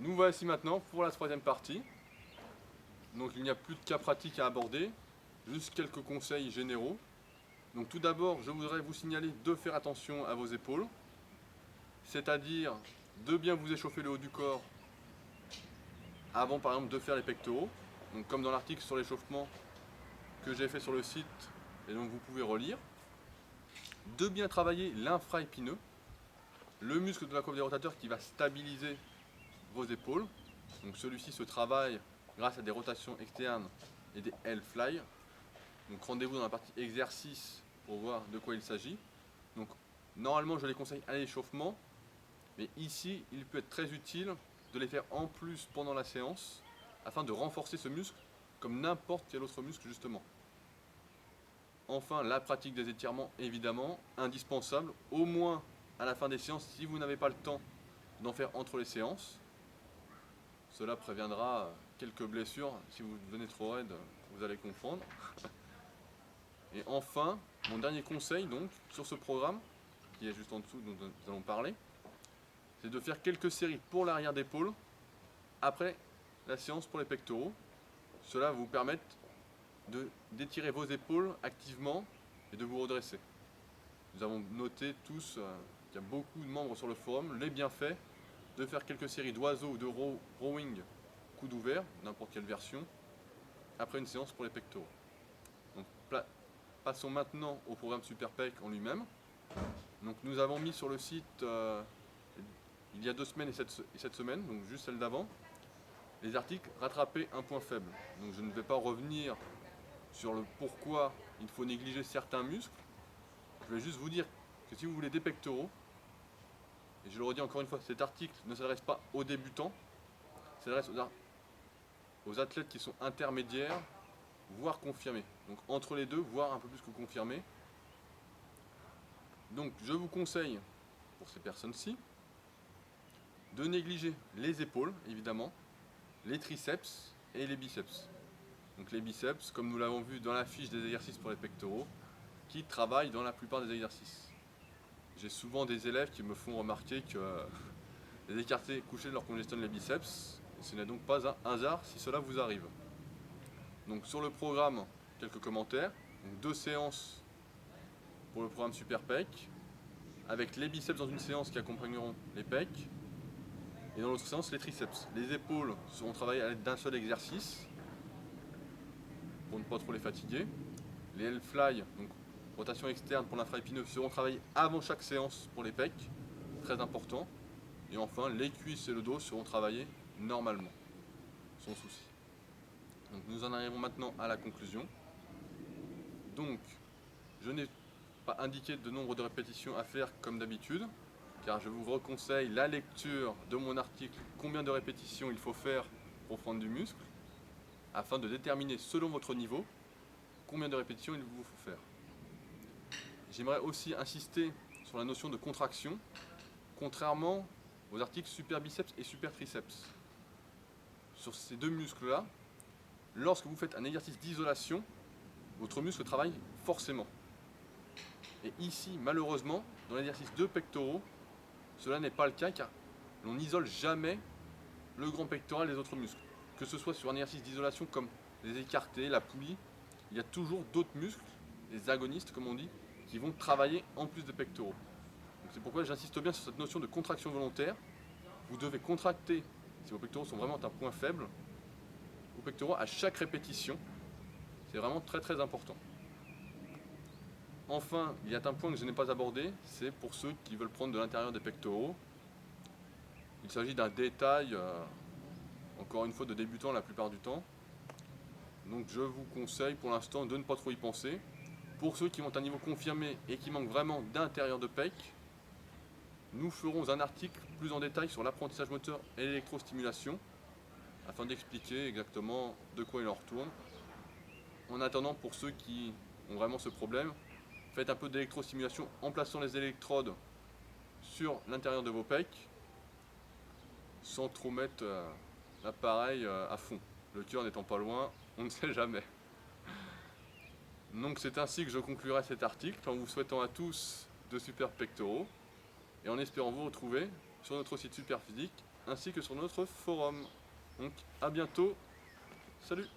Nous voici maintenant pour la troisième partie. Donc il n'y a plus de cas pratiques à aborder, juste quelques conseils généraux. Donc tout d'abord, je voudrais vous signaler de faire attention à vos épaules, c'est-à-dire de bien vous échauffer le haut du corps avant par exemple de faire les pectoraux. Donc comme dans l'article sur l'échauffement que j'ai fait sur le site et donc vous pouvez relire. De bien travailler l'infra-épineux, le muscle de la coiffe des rotateurs qui va stabiliser vos épaules. Donc celui-ci se travaille grâce à des rotations externes et des L-fly. Donc rendez-vous dans la partie exercice pour voir de quoi il s'agit. Donc normalement je les conseille à l'échauffement, mais ici il peut être très utile de les faire en plus pendant la séance afin de renforcer ce muscle comme n'importe quel autre muscle justement. Enfin, la pratique des étirements, évidemment, indispensable, au moins à la fin des séances, si vous n'avez pas le temps d'en faire entre les séances. Cela préviendra quelques blessures. Si vous devenez trop raide, vous allez comprendre. Et enfin, mon dernier conseil donc sur ce programme, qui est juste en dessous dont nous allons parler, c'est de faire quelques séries pour l'arrière d'épaule après la séance pour les pectoraux. Cela va vous permettre d'étirer vos épaules activement et de vous redresser. Nous avons noté tous qu'il y a beaucoup de membres sur le forum les bienfaits de faire quelques séries d'oiseaux ou de rowing coude ouvert, n'importe quelle version, après une séance pour les pectoraux. Donc, passons maintenant au programme Super Pec en lui-même. Donc, nous avons mis sur le site il y a 2 semaines et cette semaine, donc juste celle d'avant, les articles rattraper un point faible. Donc je ne vais pas revenir sur le pourquoi il faut négliger certains muscles. Je vais juste vous dire que si vous voulez des pectoraux, et je le redis encore une fois, cet article ne s'adresse pas aux débutants, il s'adresse aux athlètes qui sont intermédiaires, voire confirmés. Donc entre les deux, voire un peu plus que confirmés. Donc je vous conseille, pour ces personnes-ci, de négliger les épaules, évidemment, les triceps et les biceps. Donc les biceps, comme nous l'avons vu dans la fiche des exercices pour les pectoraux, qui travaillent dans la plupart des exercices. J'ai souvent des élèves qui me font remarquer que les écartés couchés leur congestionnent les biceps, et ce n'est donc pas un hasard si cela vous arrive. Donc sur le programme, quelques commentaires. Donc 2 séances pour le programme Super Pec, avec les biceps dans une séance qui accompagneront les pecs, et dans l'autre séance les triceps. Les épaules seront travaillées à l'aide d'un seul exercice, pour ne pas trop les fatiguer. Les L-fly, donc rotation externe pour l'infra-épineux, seront travaillés avant chaque séance pour les pecs, très important. Et enfin, les cuisses et le dos seront travaillés normalement, sans souci. Donc nous en arrivons maintenant à la conclusion. Donc, je n'ai pas indiqué de nombre de répétitions à faire comme d'habitude, car je vous reconseille la lecture de mon article combien de répétitions il faut faire pour prendre du muscle, afin de déterminer selon votre niveau combien de répétitions il vous faut faire. J'aimerais aussi insister sur la notion de contraction, contrairement aux articles super biceps et super triceps. Sur ces deux muscles-là, lorsque vous faites un exercice d'isolation, votre muscle travaille forcément. Et ici, malheureusement, dans l'exercice de pectoraux, cela n'est pas le cas car l'on n'isole jamais le grand pectoral des autres muscles. Que ce soit sur un exercice d'isolation comme les écartés, la poulie, il y a toujours d'autres muscles, les agonistes comme on dit, qui vont travailler en plus des pectoraux. C'est pourquoi j'insiste bien sur cette notion de contraction volontaire. Vous devez contracter, si vos pectoraux sont vraiment un point faible, vos pectoraux à chaque répétition. C'est vraiment très très important. Enfin, il y a un point que je n'ai pas abordé, c'est pour ceux qui veulent prendre de l'intérieur des pectoraux. Il s'agit d'un détail, encore une fois, de débutant la plupart du temps. Donc je vous conseille pour l'instant de ne pas trop y penser. Pour ceux qui ont un niveau confirmé et qui manquent vraiment d'intérieur de pec, nous ferons un article plus en détail sur l'apprentissage moteur et l'électrostimulation, afin d'expliquer exactement de quoi il en retourne. En attendant, pour ceux qui ont vraiment ce problème, faites un peu d'électrostimulation en plaçant les électrodes sur l'intérieur de vos pecs, sans trop mettre l'appareil à fond. Le cœur n'étant pas loin, on ne sait jamais. Donc c'est ainsi que je conclurai cet article, en vous souhaitant à tous de super pectoraux, et en espérant vous retrouver sur notre site Superphysique ainsi que sur notre forum. Donc à bientôt, salut!